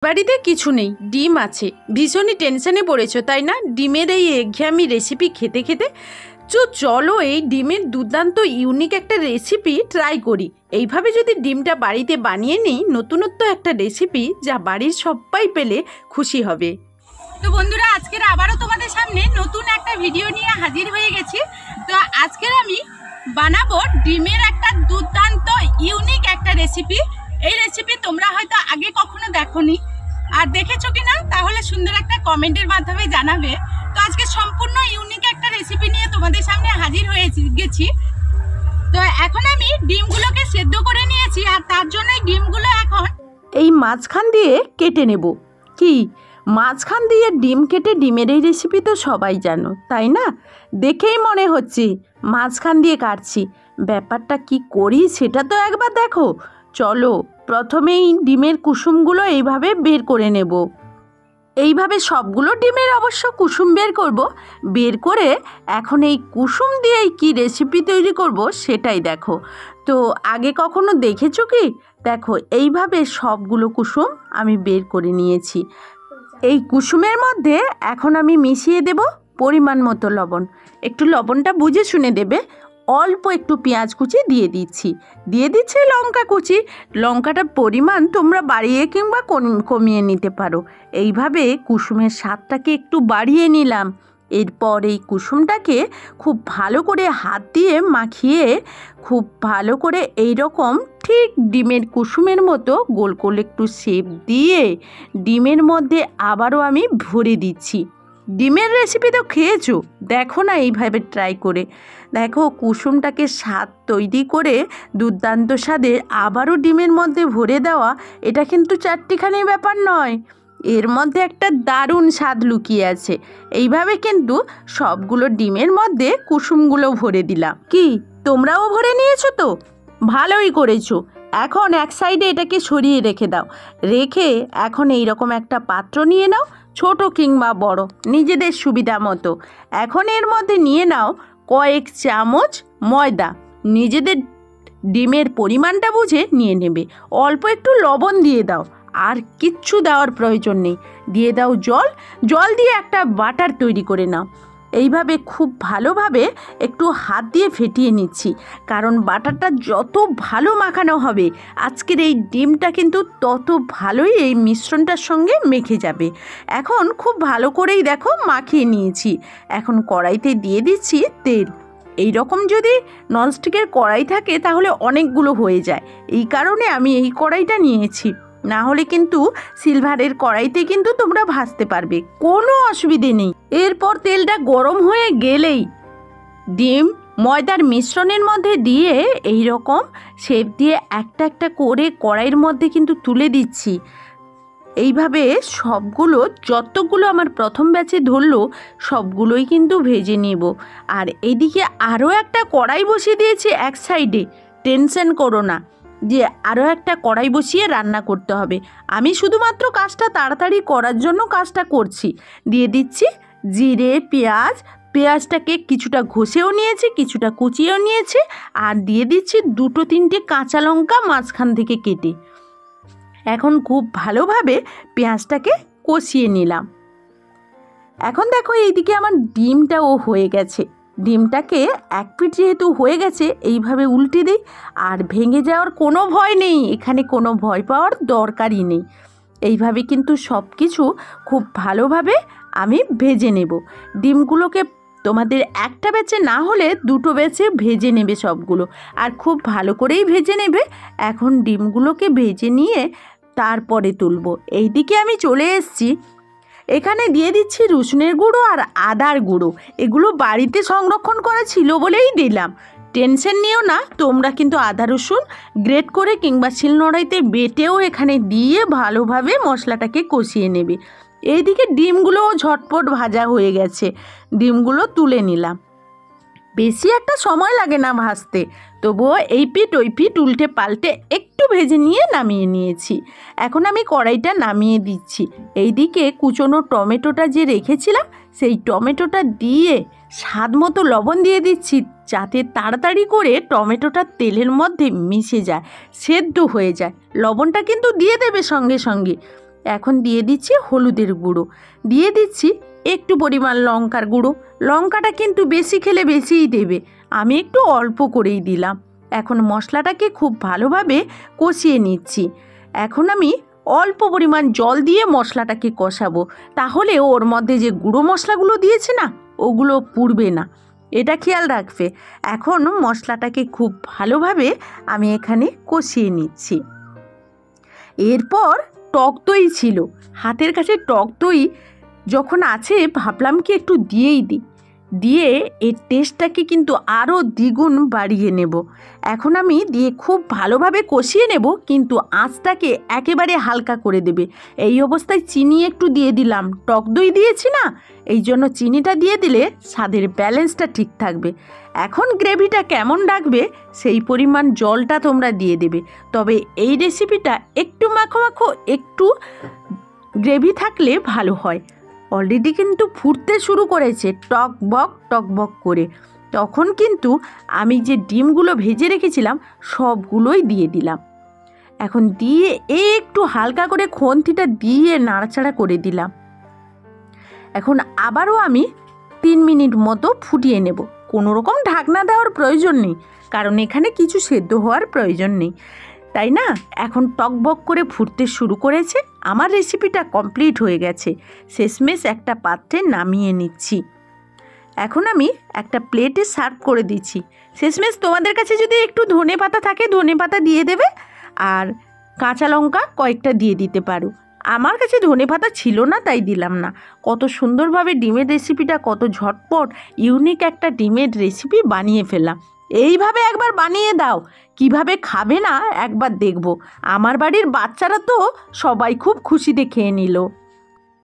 বাড়িতে কিছু নেই, ডিম আছে। ভীষণই টেনশনে পড়েছো তাই না, ডিমের এই একঘেয়েমি রেসিপি খেতে খেতে? চলো এই ডিমের দুর্দান্ত ইউনিক একটা রেসিপি ট্রাই করি। এইভাবে যদি ডিমটা বাড়িতে বানিয়ে নিই, নতুনত্ব একটা রেসিপি যা বাড়ির সবাই পেলে খুশি হবে। তো বন্ধুরা, আজকের আবারও তোমাদের সামনে নতুন একটা ভিডিও নিয়ে হাজির হয়ে গেছি। তো আজকের আমি বানাবো ডিমের একটা দুর্দান্ত ইউনিক একটা রেসিপি। এই রেসিপি তোমরা হয়তো আগে কখনো দেখোনি, আর দেখেছো কিনা তাহলে সুন্দর একটা কমেন্টের মাধ্যমে জানাবে। তো আজকে সম্পূর্ণ ইউনিক একটা রেসিপি নিয়ে তোমাদের সামনে হাজির হয়ে গেছি। তো এখন আমি ডিমগুলোকে সেদ্ধ করে নিয়েছি, আর তার জন্য এই ডিমগুলো এখন এই মাঝখান দিয়ে কেটে নেব। কি মাঝখান দিয়ে ডিম কেটে ডিমের এই রেসিপি তো সবাই জানো তাই না? দেখেই মনে হচ্ছে মাঝখান দিয়ে কাটছি। ব্যাপারটা কি করি সেটা তো একবার দেখো। চলো প্রথমেই ডিমের কুসুমগুলো এইভাবে বের করে নেব। এইভাবে সবগুলো ডিমের অবশ্য কুসুম বের করব। বের করে এখন এই কুসুম দিয়েই কি রেসিপি তৈরি করব সেটাই দেখো। তো আগে কখনো দেখেছো কি? দেখো এইভাবে সবগুলো কুসুম আমি বের করে নিয়েছি। এই কুসুমের মধ্যে এখন আমি মিশিয়ে দেব পরিমাণ মতো লবণ। একটু লবণটা বুঝে শুনে দেবে। অল্প একটু পেঁয়াজ কুচি দিয়ে দিচ্ছি লঙ্কা কুচি। লঙ্কাটার পরিমাণ তোমরা বাড়িয়ে কিংবা কমিয়ে নিতে পারো। এইভাবে কুসুমের স্বাদটাকে একটু বাড়িয়ে নিলাম। এরপর এই কুসুমটাকে খুব ভালো করে হাত দিয়ে মাখিয়ে খুব ভালো করে এই রকম ঠিক ডিমের কুসুমের মতো গোল গোল একটু শেপ দিয়ে ডিমের মধ্যে আবারও আমি ভরে দিচ্ছি। ডিমের রেসিপি তো খেয়েছো, দেখো না এইভাবে ট্রাই করে দেখো। কুসুমটাকে স্বাদ তৈরি করে দুর্দান্ত স্বাদে আবারও ডিমের মধ্যে ভরে দেওয়া, এটা কিন্তু চারটিখানি ব্যাপার নয়, এর মধ্যে একটা দারুণ স্বাদ লুকিয়ে আছে। এইভাবে কিন্তু সবগুলো ডিমের মধ্যে কুসুমগুলো ভরে দিলাম। কি তোমরাও ভরে নিয়েছো তো? ভালোই করেছো। এখন এক সাইডে এটাকে সরিয়ে রেখে দাও। রেখে এখন এইরকম একটা পাত্র নিয়ে নাও, ছোট কিংবা বড় নিজেদের সুবিধা মতো। এখন এর মধ্যে নিয়ে নাও কয়েক চামচ ময়দা। নিজেদের ডিমের পরিমাণটা বুঝে নিয়ে নেবে। অল্প একটু লবণ দিয়ে দাও, আর কিচ্ছু দেওয়ার প্রয়োজন নেই। দিয়ে দাও জল দিয়ে একটা বাটার তৈরি করে নাও। এইভাবে খুব ভালোভাবে একটু হাত দিয়ে ফেটিয়ে নিচ্ছি, কারণ বাটারটা যত ভালো মাখানো হবে আজকের এই ডিমটা কিন্তু তত ভালোই এই মিশ্রণটার সঙ্গে মেখে যাবে। এখন খুব ভালো করেই দেখো মাখিয়ে নিয়েছি। এখন কড়াইতে দিয়ে দিচ্ছি তেল। এই রকম যদি ননস্টিকের কড়াই থাকে তাহলে অনেকগুলো হয়ে যায়, এই কারণে আমি এই কড়াইটা নিয়েছি। না হলে কিন্তু সিলভারের কড়াইতে কিন্তু তোমরা ভাজতে পারবে, কোনো অসুবিধে নেই। এরপর তেলটা গরম হয়ে গেলেই ডিম ময়দার মিশ্রণের মধ্যে দিয়ে এই রকম শেপ দিয়ে একটা একটা করে কড়াইয়ের মধ্যে কিন্তু তুলে দিচ্ছি। এইভাবে সবগুলো যতগুলো আমার প্রথম ব্যাচে ধরলো সবগুলোই কিন্তু ভেজে নেব। আর এইদিকে আরও একটা কড়াই বসিয়ে দিয়েছি এক সাইডে। টেনশন করো না যে আরও একটা কড়াই বসিয়ে রান্না করতে হবে, আমি শুধুমাত্র কাজটা তাড়াতাড়ি করার জন্য কাজটা করছি। দিয়ে দিচ্ছি জিরে, পেঁয়াজটাকে কিছুটা ঘষেও নিয়েছি, কিছুটা কুচিয়েও নিয়েছি। আর দিয়ে দিচ্ছি 2-3টে কাঁচা লঙ্কা মাঝখান থেকে কেটে। এখন খুব ভালোভাবে পেঁয়াজটাকে কষিয়ে নিলাম। এখন দেখো এইদিকে আমার ডিমটাও হয়ে গেছে। ডিমটাকে এক পিঠ যেহেতু হয়ে গেছে এইভাবে উল্টে দিই, আর ভেঙে যাওয়ার কোনো ভয় নেই, এখানে কোনো ভয় পাওয়ার দরকারই নেই। এইভাবে কিন্তু সব কিছু খুব ভালোভাবে আমি ভেজে নেব। ডিমগুলোকে তোমাদের একটা ব্যাচে না হলে 2টো ব্যাচে ভেজে নেবে সবগুলো, আর খুব ভালো করেই ভেজে নেবে। এখন ডিমগুলোকে ভেজে নিয়ে তারপরে তুলব। এইদিকে আমি চলে এসেছি, এখানে দিয়ে দিচ্ছি রসুনের গুঁড়ো আর আদার গুঁড়ো। এগুলো বাড়িতে সংরক্ষণ করা ছিল বলেই দিলাম, টেনশন নিও না। তোমরা কিন্তু আদা রসুন গ্রেট করে কিংবা শিলনোড়াইতে বেটেও এখানে দিয়ে ভালোভাবে মশলাটাকে কষিয়ে নেবে। এইদিকে ডিমগুলোও ঝটপট ভাজা হয়ে গেছে, ডিমগুলো তুলে নিলাম। বেশি একটা সময় লাগে না ভাজতে, তবুও এই পিঠ ওই পিঠ উল্টে পাল্টে একটু ভেজে নিয়ে নামিয়ে নিয়েছি। এখন আমি কড়াইটা নামিয়ে দিচ্ছি। এইদিকে কুচনো টমেটোটা যে রেখেছিলাম সেই টমেটোটা দিয়ে স্বাদ মতো লবণ দিয়ে দিচ্ছি, যাতে তাড়াতাড়ি করে টমেটোটা তেলের মধ্যে মিশে যায়, সেদ্ধ হয়ে যায়। লবণটা কিন্তু দিয়ে দেবে সঙ্গে সঙ্গে। এখন দিয়ে দিচ্ছি হলুদের গুঁড়ো, দিয়ে দিচ্ছি একটু পরিমাণ লঙ্কার গুঁড়ো। লঙ্কাটা কিন্তু বেশি খেলে বেশিই দেবে, আমি একটু অল্প করেই দিলাম। এখন মশলাটাকে খুব ভালোভাবে কষিয়ে নিচ্ছি। এখন আমি অল্প পরিমাণ জল দিয়ে মশলাটাকে কষাবো, তাহলে ওর মধ্যে যে গুঁড়ো মশলাগুলো দিয়েছে না ওগুলো পুড়বে না, এটা খেয়াল রাখবে। এখন মশলাটাকে খুব ভালোভাবে আমি এখানে কষিয়ে নিচ্ছি। এরপর টক দই ছিল হাতের কাছে, টক দই যখন আছে ভাবলাম কি একটু দিয়েই দিই, দিয়ে এর টেস্টটাকে কিন্তু আরও দ্বিগুণ বাড়িয়ে নেব। এখন আমি দিয়ে খুব ভালোভাবে কষিয়ে নেব, কিন্তু আঁচটাকে একেবারে হালকা করে দেবে। এই অবস্থায় চিনি একটু দিয়ে দিলাম, টক দই দিয়েছি না, এই জন্য চিনিটা দিয়ে দিলে স্বাদের ব্যালেন্সটা ঠিক থাকবে। এখন গ্রেভিটা কেমন রাখবে সেই পরিমাণ জলটা তোমরা দিয়ে দেবে। তবে এই রেসিপিটা একটু মাখো মাখো, একটু গ্রেভি থাকলে ভালো হয়। অলরেডি কিন্তু ফুটতে শুরু করেছে টক বক করে, তখন কিন্তু আমি যে ডিমগুলো ভেজে রেখেছিলাম সবগুলোই দিয়ে দিলাম। এখন দিয়ে একটু হালকা করে খুন্তিটা দিয়ে নাড়াচাড়া করে দিলাম। এখন আবারও আমি 3 মিনিট মতো ফুটিয়ে নেব। কোনো রকম ঢাকনা দেওয়ার প্রয়োজন নেই, কারণ এখানে কিছু সেদ্ধ হওয়ার প্রয়োজন নেই, তাই না? এখন টকবক করে ফুটতে শুরু করেছে, আমার রেসিপিটা কমপ্লিট হয়ে গেছে। শেষমেশ একটা পাত্রে নামিয়ে নিচ্ছি। এখন আমি একটা প্লেটে সার্ভ করে দিচ্ছি। শেষমেশ তোমাদের কাছে যদি একটু ধনেপাতা থাকে ধনেপাতা দিয়ে দেবে, আর কাঁচা লঙ্কা কয়েকটা দিয়ে দিতে পারো। আমার কাছে ধনেপাতা ছিল না তাই দিলাম না। কত সুন্দরভাবে ডিমের রেসিপিটা, কত ঝটপট ইউনিক একটা ডিমের রেসিপি বানিয়ে ফেললাম। এইভাবে একবার বানিয়ে দাও, কিভাবে খাবে না একবার দেখব। আমার বাড়ির বাচ্চারা তো সবাই খুব খুশিতে খেয়ে নিল।